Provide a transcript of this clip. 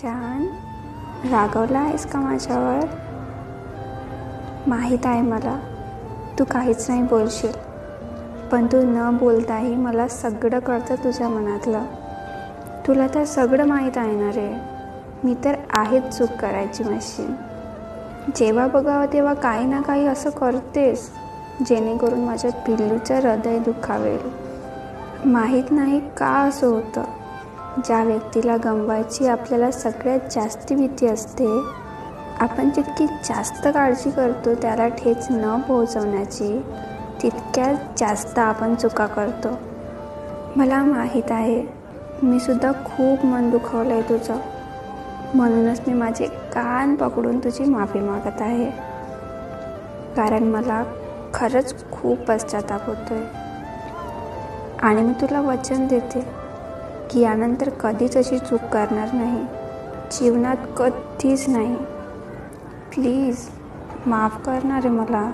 जान, रागवला आहेस का माझ्यावर? माहीत आहे मला तू काहीच नाही बोलशील, पण तू न बोलताही मला सगळं कळतं तुझ्या मनातलं. तुला तर सगळं माहीत आहे ना रे. मी तर आहेच चूक करायची मशीन. जेव्हा बघावं तेव्हा काही ना काही असं करतेस जेणेकरून माझ्या पिल्लूचं हृदय दुखावेल. माहीत नाही का असं होतं. ज्या व्यक्तीला गमवायची आपल्याला सगळ्यात जास्त भीती असते, आपण जितकी जास्त काळजी करतो त्याला ठेच न पोहोचवण्याची, तितक्यात जास्त आपण चुका करतो. मला माहीत आहे, मी सुद्धा खूप मन दुखवलं आहे तुझं. म्हणूनच मी माझे कान पकडून तुझी माफी मागत आहे. कारण मला खरंच खूप पश्चाताप होतोय. आणि मी तुला वचन देते की यानंतर कधीच अशी चूक करणार नाही, जीवनात कधीच नाही. प्लीज माफ करणार आहे मला.